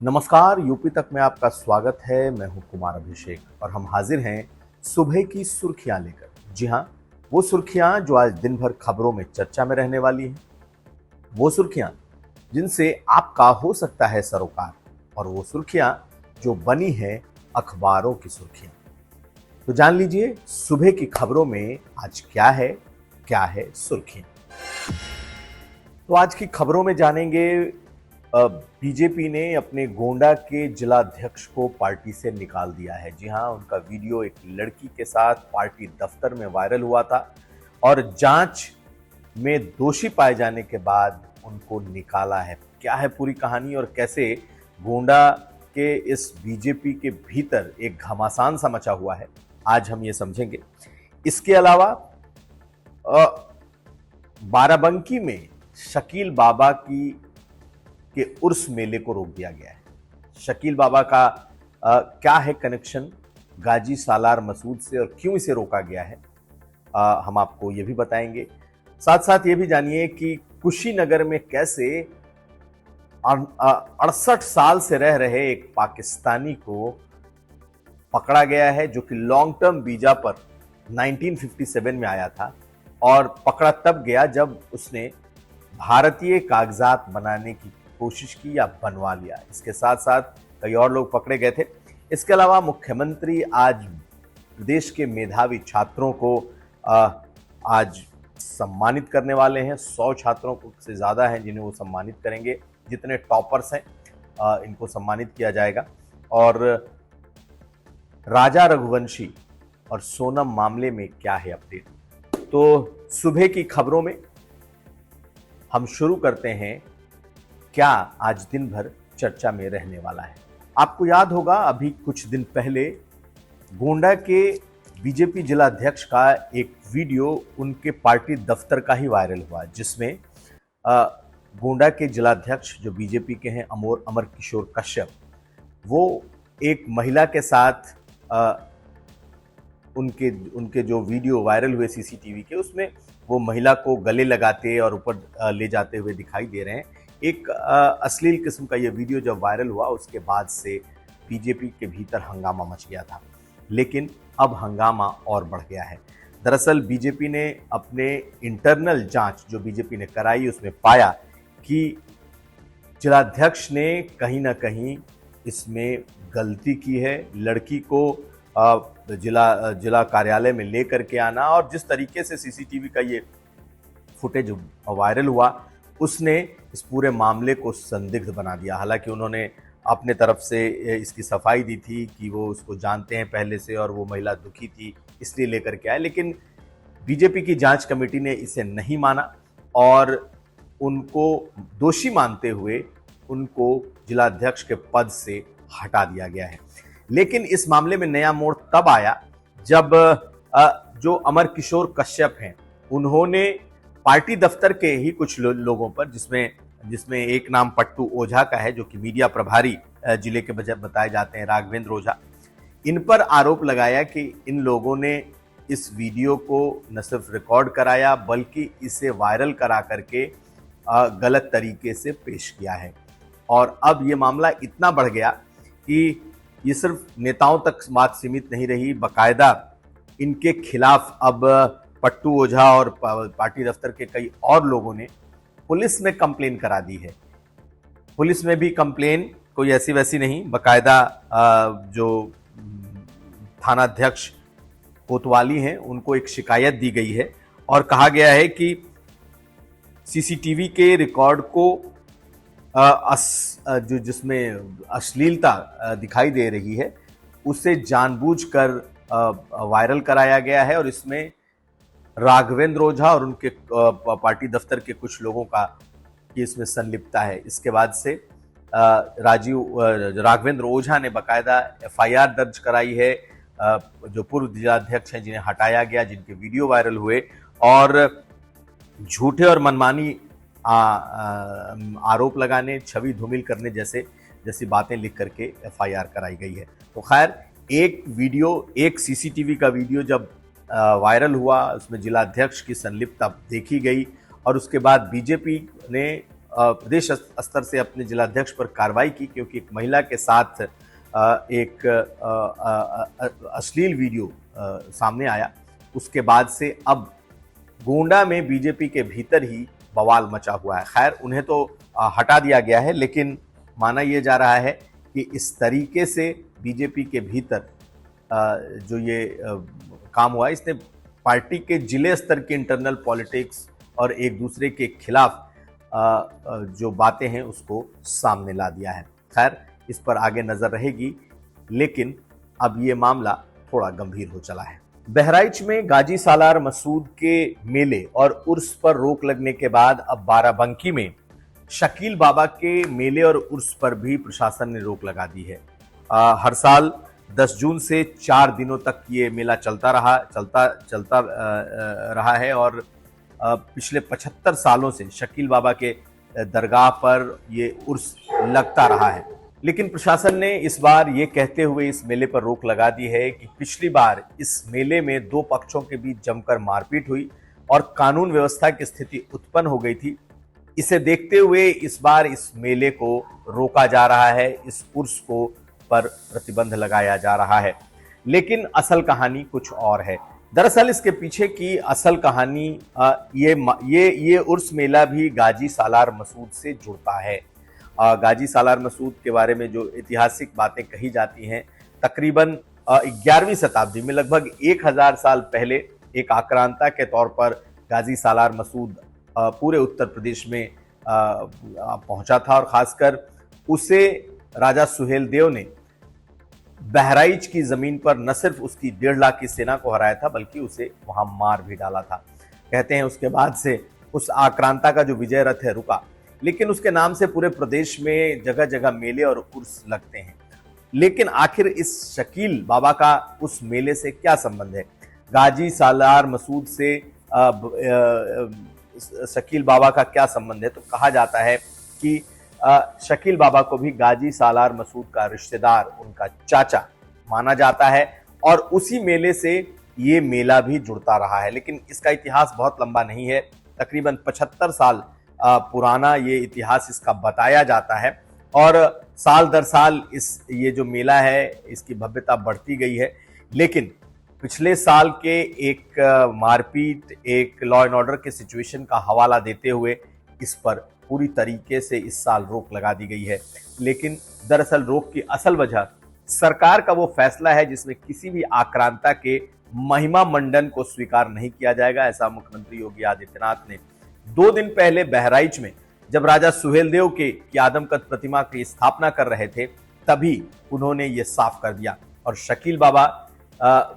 नमस्कार, यूपी तक में आपका स्वागत है। मैं हूं कुमार अभिषेक और हम हाजिर हैं सुबह की सुर्खियां लेकर। जी हां, वो सुर्खियां जो आज दिन भर खबरों में चर्चा में रहने वाली हैं, वो सुर्खियां जिनसे आपका हो सकता है सरोकार, और वो सुर्खियां जो बनी है अखबारों की सुर्खियां। तो जान लीजिए सुबह की खबरों में आज क्या है सुर्खियां। तो आज की खबरों में जानेंगे, बीजेपी ने अपने गोंडा के जिलाध्यक्ष को पार्टी से निकाल दिया है। जी हां, उनका वीडियो एक लड़की के साथ पार्टी दफ्तर में वायरल हुआ था और जांच में दोषी पाए जाने के बाद उनको निकाला है। क्या है पूरी कहानी और कैसे गोंडा के इस बीजेपी के भीतर एक घमासान सा मचा हुआ है, आज हम ये समझेंगे। इसके अलावा बाराबंकी में शकील बाबा की के उर्स मेले को रोक दिया गया है। शकील बाबा का क्या है कनेक्शन गाजी सालार मसूद से और क्यों इसे रोका गया है, हम आपको ये भी बताएंगे। साथ साथ ये भी जानिए कि कुशीनगर में कैसे 68 साल से रह रहे एक पाकिस्तानी को पकड़ा गया है, जो कि लॉन्ग टर्म वीजा पर 1957 में आया था और पकड़ा तब गया जब उसने भारतीय कागजात बनाने की कोशिश की या बनवा लिया। इसके साथ साथ कई और लोग पकड़े गए थे। इसके अलावा मुख्यमंत्री आज प्रदेश के मेधावी छात्रों को आज सम्मानित करने वाले हैं। 100 छात्रों को से ज़्यादा हैं जिन्हें वो सम्मानित करेंगे। जितने टॉपर्स हैं इनको सम्मानित किया जाएगा। और राजा रघुवंशी और सोनम मामले में क्या है अपडेट, तो सुबह की खबरों में हम शुरू करते हैं क्या आज दिन भर चर्चा में रहने वाला है। आपको याद होगा अभी कुछ दिन पहले गोंडा के बीजेपी जिलाध्यक्ष का एक वीडियो उनके पार्टी दफ्तर का ही वायरल हुआ, जिसमें गोंडा के जिलाध्यक्ष जो बीजेपी के हैं अमर किशोर कश्यप, वो एक महिला के साथ उनके जो वीडियो वायरल हुए सीसीटीवी के, उसमें वो महिला को गले लगाते और ऊपर ले जाते हुए दिखाई दे रहे हैं। एक अश्लील किस्म का ये वीडियो जब वायरल हुआ उसके बाद से बीजेपी के भीतर हंगामा मच गया था, लेकिन अब हंगामा और बढ़ गया है। दरअसल बीजेपी ने अपने इंटरनल जांच जो बीजेपी ने कराई उसमें पाया कि जिलाध्यक्ष ने कहीं ना कहीं इसमें गलती की है। लड़की को जिला कार्यालय में लेकर के आना और जिस तरीके से सीसीटीवी का ये फुटेज वायरल हुआ, उसने इस पूरे मामले को संदिग्ध बना दिया। हालांकि उन्होंने अपने तरफ से इसकी सफाई दी थी कि वो उसको जानते हैं पहले से और वो महिला दुखी थी इसलिए लेकर के आए, लेकिन बीजेपी की जांच कमेटी ने इसे नहीं माना और उनको दोषी मानते हुए उनको जिलाध्यक्ष के पद से हटा दिया गया है। लेकिन इस मामले में नया मोड़ तब आया जब जो अमर किशोर कश्यप हैं उन्होंने पार्टी दफ्तर के ही कुछ लोगों पर, जिसमें एक नाम पट्टू ओझा का है जो कि मीडिया प्रभारी जिले के बताए जाते हैं, राघवेंद्र ओझा, इन पर आरोप लगाया कि इन लोगों ने इस वीडियो को न सिर्फ रिकॉर्ड कराया बल्कि इसे वायरल करा करके गलत तरीके से पेश किया है। और अब ये मामला इतना बढ़ गया कि ये सिर्फ नेताओं तक बात सीमित नहीं रही, बाकायदा इनके खिलाफ अब पट्टू ओझा और पार्टी दफ्तर के कई और लोगों ने पुलिस में कंप्लेन करा दी है। पुलिस में भी कंप्लेन कोई ऐसी वैसी नहीं, बाकायदा जो थानाध्यक्ष कोतवाली हैं उनको एक शिकायत दी गई है और कहा गया है कि सीसीटीवी के रिकॉर्ड को जो जिसमें अश्लीलता दिखाई दे रही है उसे जानबूझकर वायरल कराया गया है और इसमें राघवेंद्र ओझा और उनके पार्टी दफ्तर के कुछ लोगों का इसमें संलिप्तता है। इसके बाद से राघवेंद्र ओझा ने बाकायदा एफआईआर दर्ज कराई है। जो पूर्व जिलाध्यक्ष हैं जिन्हें हटाया गया, जिनके वीडियो वायरल हुए और झूठे और मनमानी आरोप लगाने, छवि धूमिल करने जैसी बातें लिख करके एफआईआर कराई गई है। तो खैर एक सीसीटीवी का वीडियो जब वायरल हुआ उसमें जिलाध्यक्ष की संलिप्तता देखी गई और उसके बाद बीजेपी ने प्रदेश स्तर से अपने जिलाध्यक्ष पर कार्रवाई की, क्योंकि एक महिला के साथ एक अश्लील वीडियो सामने आया। उसके बाद से अब गोंडा में बीजेपी के भीतर ही बवाल मचा हुआ है। खैर, उन्हें तो हटा दिया गया है, लेकिन माना यह जा रहा है कि इस तरीके से बीजेपी के भीतर जो ये काम हुआ, इसने पार्टी के जिले स्तर की इंटरनल पॉलिटिक्स और एक दूसरे के खिलाफ जो बातें हैं उसको सामने ला दिया है। खैर, इस पर आगे नजर रहेगी, लेकिन अब ये मामला थोड़ा गंभीर हो चला है। बहराइच में गाजी सालार मसूद के मेले और उर्स पर रोक लगने के बाद अब बाराबंकी में शकील बाबा के मेले और उर्स पर भी प्रशासन ने रोक लगा दी है। हर साल 10 जून से 4 दिनों तक ये मेला चलता रहा है और पिछले 75 सालों से शकील बाबा के दरगाह पर ये उर्स लगता रहा है। लेकिन प्रशासन ने इस बार ये कहते हुए इस मेले पर रोक लगा दी है कि पिछली बार इस मेले में 2 पक्षों के बीच जमकर मारपीट हुई और कानून व्यवस्था की स्थिति उत्पन्न हो गई थी। इसे देखते हुए इस बार इस मेले को रोका जा रहा है, इस उर्स को पर प्रतिबंध लगाया जा रहा है। लेकिन असल कहानी कुछ और है। दरअसल इसके पीछे की असल कहानी ये उर्स मेला भी गाजी सालार मसूद से जुड़ता है। गाजी सालार मसूद के बारे में जो ऐतिहासिक बातें कही जाती हैं, तकरीबन 11वीं शताब्दी में लगभग 1000 साल पहले एक आक्रांता के तौर पर गाजी सालार मसूद पूरे उत्तर प्रदेश में पहुंचा था और खासकर उसे राजा सुहेल देव ने बहराइच की जमीन पर न सिर्फ उसकी 1.5 लाख की सेना को हराया था, बल्कि उसे वहां मार भी डाला था। कहते हैं उसके बाद से उस आक्रांता का जो विजय रथ है रुका, लेकिन उसके नाम से पूरे प्रदेश में जगह जगह मेले और उर्स लगते हैं। लेकिन आखिर इस शकील बाबा का उस मेले से क्या संबंध है? गाजी सालार मसूद से शकील बाबा का क्या संबंध है? तो कहा जाता है कि शकील बाबा को भी गाजी सालार मसूद का रिश्तेदार, उनका चाचा माना जाता है और उसी मेले से ये मेला भी जुड़ता रहा है। लेकिन इसका इतिहास बहुत लंबा नहीं है, तकरीबन 75 साल पुराना ये इतिहास इसका बताया जाता है और साल दर साल ये जो मेला है इसकी भव्यता बढ़ती गई है। लेकिन पिछले साल के एक मारपीट, एक लॉ एंड ऑर्डर के सिचुएशन का हवाला देते हुए इस पर पूरी तरीके से इस साल रोक लगा दी गई है। लेकिन दरअसल रोक की असल वजह सरकार का वो फैसला है जिसमें किसी भी आक्रांता के महिमा मंडन को स्वीकार नहीं किया जाएगा। ऐसा मुख्यमंत्री योगी आदित्यनाथ ने 2 दिन पहले बहराइच में जब राजा सुहेलदेव की आदमकद प्रतिमा की स्थापना कर रहे थे, तभी उन्होंने ये साफ कर दिया। और शकील बाबा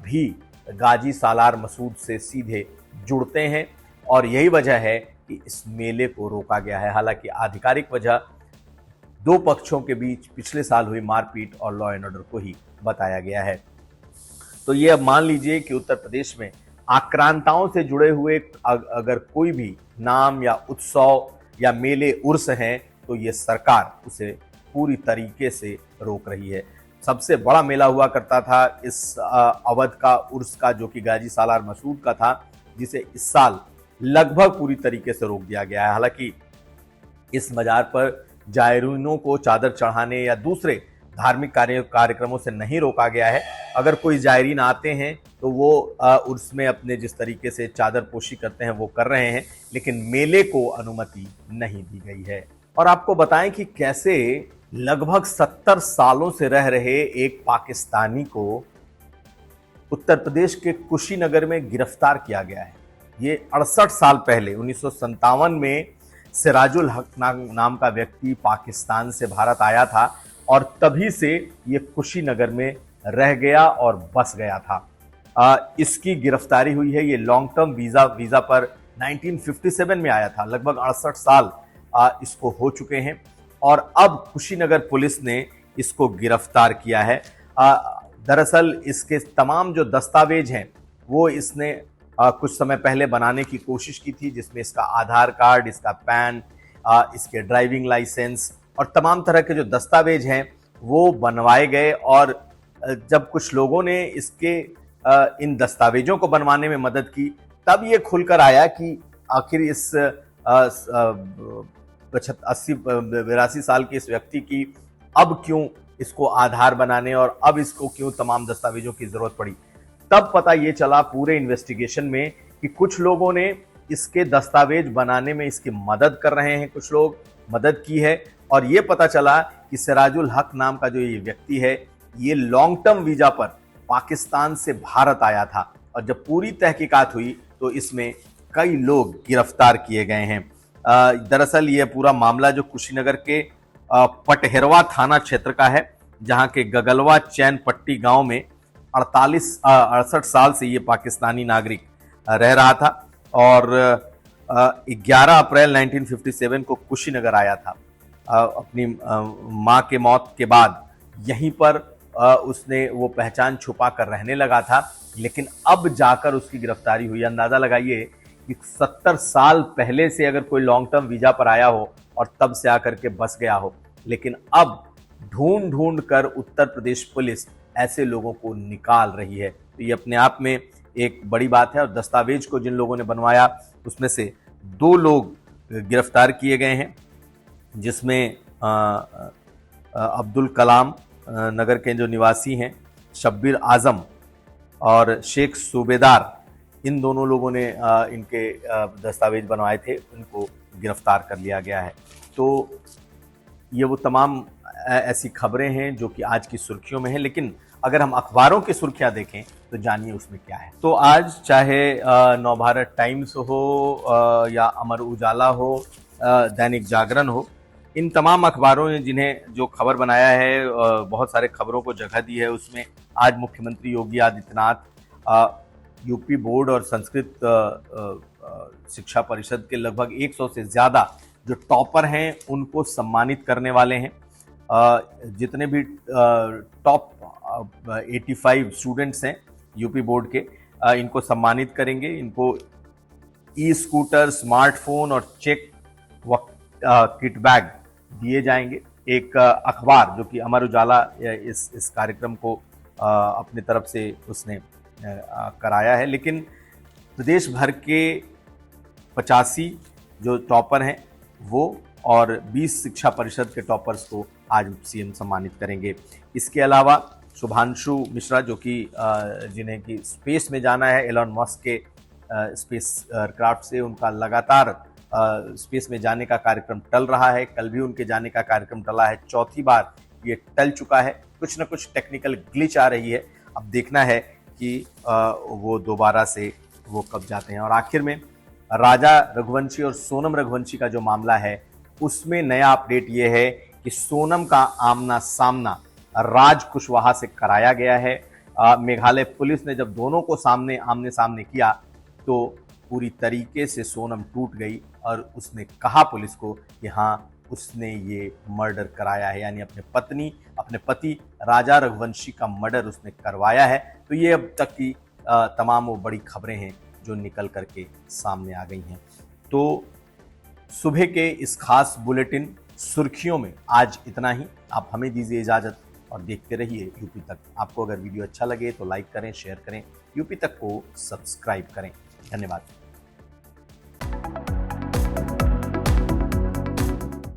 भी गाजी सालार मसूद से सीधे जुड़ते हैं और यही वजह है कि इस मेले को रोका गया है। हालांकि आधिकारिक वजह 2 पक्षों के बीच पिछले साल हुई मारपीट और लॉ एंड ऑर्डर को ही बताया गया है। तो ये अब मान लीजिए कि उत्तर प्रदेश में आक्रांताओं से जुड़े हुए अगर कोई भी नाम या उत्सव या मेले उर्स हैं, तो ये सरकार उसे पूरी तरीके से रोक रही है। सबसे बड़ा मेला हुआ करता था इस अवध का उर्स का, जो कि गाजी सालार मसूद का था, जिसे इस साल लगभग पूरी तरीके से रोक दिया गया है। हालांकि इस मजार पर जायरीनों को चादर चढ़ाने या दूसरे धार्मिक कार्यक्रमों से नहीं रोका गया है। अगर कोई जायरीन आते हैं तो वो उर्स में अपने जिस तरीके से चादर पोशी करते हैं वो कर रहे हैं, लेकिन मेले को अनुमति नहीं दी गई है। और आपको बताएं कि कैसे लगभग 70 सालों से रह रहे एक पाकिस्तानी को उत्तर प्रदेश के कुशीनगर में गिरफ्तार किया गया है। ये 68 साल पहले 1957 में सिराजुल हक नाम का व्यक्ति पाकिस्तान से भारत आया था और तभी से ये कुशीनगर में रह गया और बस गया था। इसकी गिरफ्तारी हुई है। ये लॉन्ग टर्म वीजा पर 1957 में आया था। लगभग 68 साल इसको हो चुके हैं और अब कुशीनगर पुलिस ने इसको गिरफ्तार किया है। दरअसल इसके तमाम जो दस्तावेज हैं वो इसने कुछ समय पहले बनाने की कोशिश की थी, जिसमें इसका आधार कार्ड, इसका पैन, इसके ड्राइविंग लाइसेंस और तमाम तरह के जो दस्तावेज हैं वो बनवाए गए। और जब कुछ लोगों ने इसके इन दस्तावेजों को बनवाने में मदद की, तब ये खुलकर आया कि आखिर इस 82 साल के इस व्यक्ति की अब क्यों इसको आधार बनाने और अब इसको क्यों तमाम दस्तावेजों की जरूरत पड़ी। तब पता ये चला पूरे इन्वेस्टिगेशन में कि कुछ लोगों ने इसके दस्तावेज बनाने में इसकी मदद कर रहे हैं, कुछ लोग मदद की है, और ये पता चला कि सिराजुल हक नाम का जो ये व्यक्ति है ये लॉन्ग टर्म वीजा पर पाकिस्तान से भारत आया था, और जब पूरी तहकीकात हुई तो इसमें कई लोग गिरफ्तार किए गए हैं। दरअसल ये पूरा मामला जो कुशीनगर के पटहेरवा थाना क्षेत्र का है, जहां के गगलवा चैन पट्टी गांव में 68 साल से ये पाकिस्तानी नागरिक रह रहा था और 11 अप्रैल 1957 को कुशीनगर आया था। अपनी मां के मौत के बाद यहीं पर उसने वो पहचान छुपा कर रहने लगा था, लेकिन अब जाकर उसकी गिरफ्तारी हुई। अंदाजा लगाइए कि 70 साल पहले से अगर कोई लॉन्ग टर्म वीजा पर आया हो और तब से आकर के बस गया हो, लेकिन अब ढूंढ ढूंढ कर उत्तर प्रदेश पुलिस ऐसे लोगों को निकाल रही है। तो ये अपने आप में एक बड़ी बात है। और दस्तावेज को जिन लोगों ने बनवाया उसमें से 2 लोग गिरफ्तार किए गए हैं, जिसमें अब्दुल कलाम नगर के जो निवासी हैं शब्बीर आजम और शेख सूबेदार, इन दोनों लोगों ने इनके दस्तावेज बनवाए थे, उनको गिरफ्तार कर लिया गया है। तो ये वो तमाम ऐसी खबरें हैं जो कि आज की सुर्खियों में हैं, लेकिन अगर हम अखबारों की सुर्खियां देखें तो जानिए उसमें क्या है। तो आज चाहे नवभारत टाइम्स हो या अमर उजाला हो, दैनिक जागरण हो, इन तमाम अखबारों ने जिन्हें जो खबर बनाया है, बहुत सारे खबरों को जगह दी है। उसमें आज मुख्यमंत्री योगी आदित्यनाथ यूपी बोर्ड और संस्कृत शिक्षा परिषद के लगभग 100 से ज़्यादा जो टॉपर हैं उनको सम्मानित करने वाले हैं। जितने भी टॉप 85 स्टूडेंट्स हैं यूपी बोर्ड के, इनको सम्मानित करेंगे। इनको ई स्कूटर, स्मार्टफोन और चेक व किट बैग दिए जाएंगे। एक अखबार जो कि अमर उजाला इस कार्यक्रम को अपनी तरफ से उसने कराया है, लेकिन प्रदेश भर के 85 जो टॉपर हैं वो और 20 शिक्षा परिषद के टॉपर्स को आज सीएम सम्मानित करेंगे। इसके अलावा शुभांशु मिश्रा जो कि जिन्हें कि स्पेस में जाना है, एलन मस्क के स्पेस क्राफ्ट से उनका लगातार स्पेस में जाने का कार्यक्रम टल रहा है। कल भी उनके जाने का कार्यक्रम टला है, चौथी बार ये टल चुका है। कुछ ना कुछ टेक्निकल ग्लिच आ रही है, अब देखना है कि वो दोबारा से वो कब जाते हैं। और आखिर में राजा रघुवंशी और सोनम रघुवंशी का जो मामला है उसमें नया अपडेट ये है कि सोनम का आमना सामना राज कुशवाहा से कराया गया है। मेघालय पुलिस ने जब दोनों को आमने सामने किया तो पूरी तरीके से सोनम टूट गई और उसने कहा पुलिस को कि हाँ, उसने ये मर्डर कराया है, यानी अपने पति राजा रघुवंशी का मर्डर उसने करवाया है। तो ये अब तक की तमाम वो बड़ी खबरें हैं जो निकल करके सामने आ गई हैं। तो सुबह के इस खास बुलेटिन सुर्खियों में आज इतना ही। आप हमें दीजिए इजाज़त और देखते रहिए यूपी तक। आपको अगर वीडियो अच्छा लगे तो लाइक करें, शेयर करें, यूपी तक को सब्सक्राइब करें। धन्यवाद।